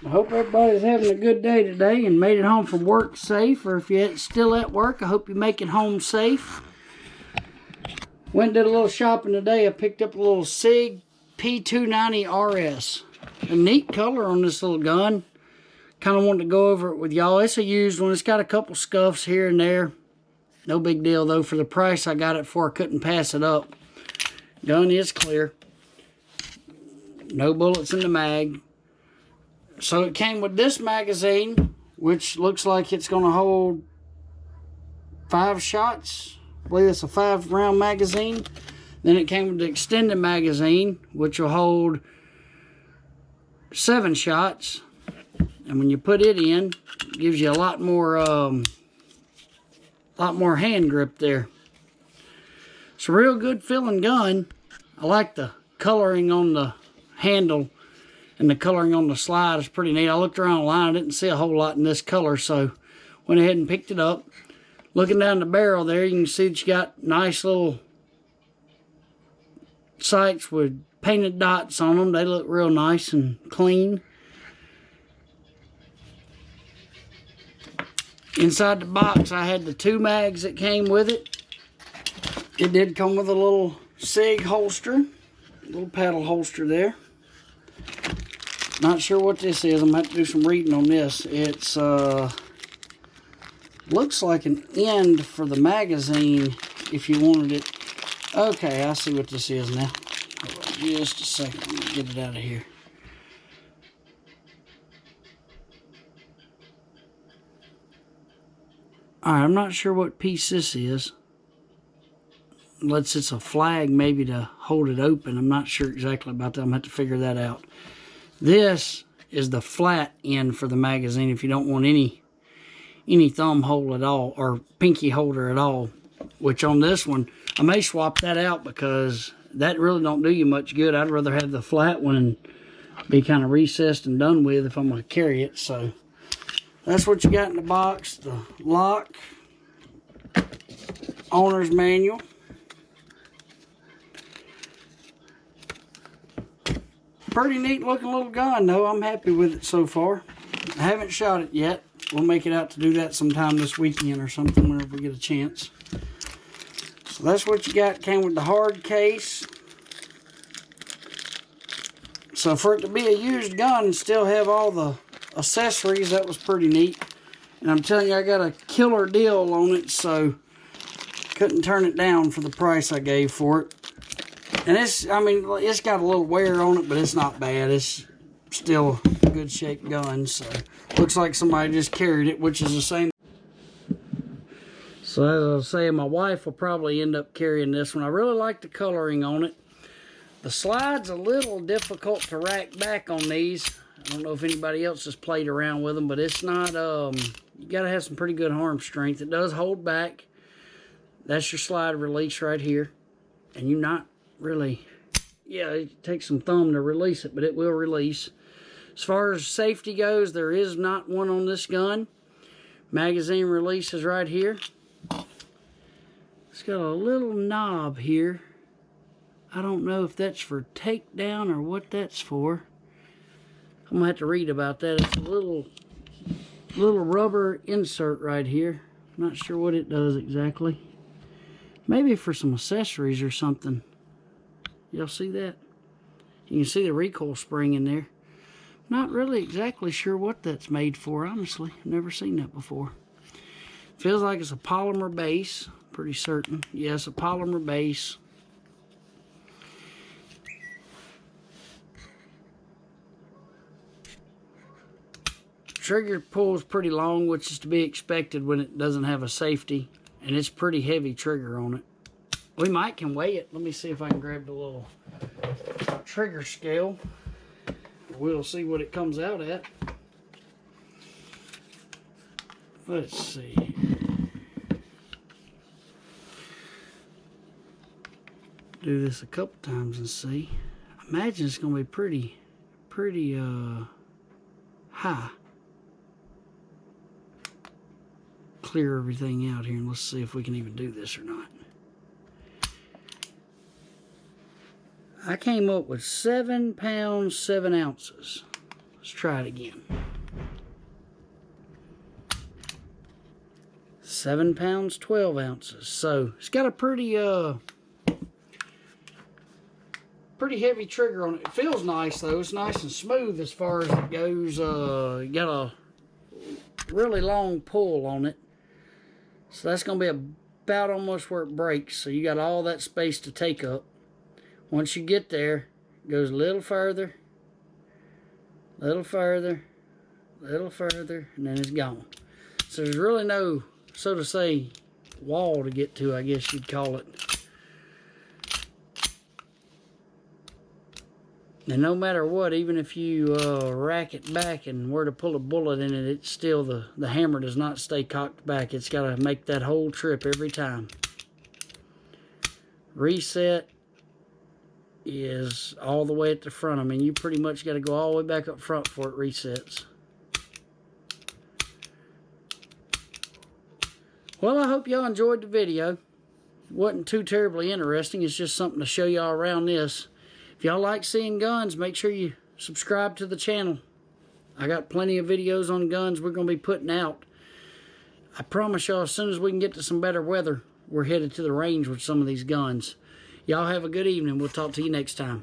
I hope everybody's having a good day today and made it home from work safe. Or if you're still at work, I hope you make it home safe. Went and did a little shopping today. I picked up a little SIG P290 RS. A neat color on this little gun. Kind of wanted to go over it with y'all. It's a used one. It's got a couple scuffs here and there. No big deal though. For the price I got it for, I couldn't pass it up. Gun is clear. No bullets in the mag. So it came with this magazine, which looks like it's going to hold 5 shots. I believe it's a 5-round magazine. Then it came with the extended magazine, which will hold 7 shots. And when you put it in, it gives you a lot more hand grip there. It's a real good feeling gun. I like the coloring on the handle. And the coloring on the slide is pretty neat. I looked around online, I didn't see a whole lot in this color, so went ahead and picked it up. Looking down the barrel there, you can see that you got nice little sights with painted dots on them. They look real nice and clean. Inside the box, I had the 2 mags that came with it. It did come with a little SIG holster, a little paddle holster there. Not sure what this is. I'm going to have to do some reading on this. It's looks like an end for the magazine if you wanted it. Okay, I see what this is now. Hold on just a second. Let me get it out of here. Alright, I'm not sure what piece this is. Unless it's a flag maybe to hold it open. I'm not sure exactly about that. I'm going to have to figure that out. This is the flat end for the magazine if you don't want any thumb hole at all or pinky holder at all. Which on this one, I may swap that out because that really don't do you much good. I'd rather have the flat one and be kind of recessed and done with if I'm going to carry it. So that's what you got in the box. The lock, owner's manual. Pretty neat looking little gun though. I'm happy with it so far. I haven't shot it yet. We'll make it out to do that sometime this weekend or something whenever we get a chance. So that's what you got. Came with the hard case. So for it to be a used gun and still have all the accessories, that was pretty neat. And I'm telling you, I got a killer deal on it, so couldn't turn it down for the price I gave for it. And it's, I mean, it's got a little wear on it, but it's not bad. It's still a good shaped gun, so looks like somebody just carried it, which is the same. So as I was saying, my wife will probably end up carrying this one. I really like the coloring on it. The slide's a little difficult to rack back on these. I don't know if anybody else has played around with them, but it's not, you gotta have some pretty good arm strength. It does hold back. That's your slide release right here. And you're not really, yeah, it takes some thumb to release it, but it will release. As far as safety goes, there is not one on this gun. Magazine release is right here. It's got a little knob here. I don't know if that's for takedown or what that's for. I'm gonna have to read about that. It's a little rubber insert right here. I'm not sure what it does exactly. Maybe for some accessories or something. Y'all see that? You can see the recoil spring in there. Not really exactly sure what that's made for, honestly. I've never seen that before. Feels like it's a polymer base. Pretty certain. Yes, a polymer base. Trigger pulls pretty long, which is to be expected when it doesn't have a safety. And it's pretty heavy trigger on it. We might can weigh it. Let me see if I can grab the little trigger scale. We'll see what it comes out at. Let's see. Do this a couple times and see. I imagine it's going to be pretty high. Clear everything out here and let's see if we can even do this or not. I came up with 7 pounds, 7 ounces. Let's try it again. 7 pounds, 12 ounces. So it's got a pretty heavy trigger on it. It feels nice though. It's nice and smooth as far as it goes. You got a really long pull on it. So that's going to be about almost where it breaks. So you got all that space to take up. Once you get there, it goes a little further, little further, little further, and then it's gone. So there's really no, so to say, wall to get to, I guess you'd call it. And no matter what, even if you rack it back and were to pull a bullet in it, it's still, the hammer does not stay cocked back. It's got to make that whole trip every time. Reset is all the way at the front. I mean, you pretty much got to go all the way back up front before it resets. Well, I hope y'all enjoyed the video. It wasn't too terribly interesting. It's just something to show y'all around this. If y'all like seeing guns, make sure you subscribe to the channel. I got plenty of videos on guns we're going to be putting out. I promise y'all, as soon as we can get to some better weather, we're headed to the range with some of these guns. Y'all have a good evening. We'll talk to you next time.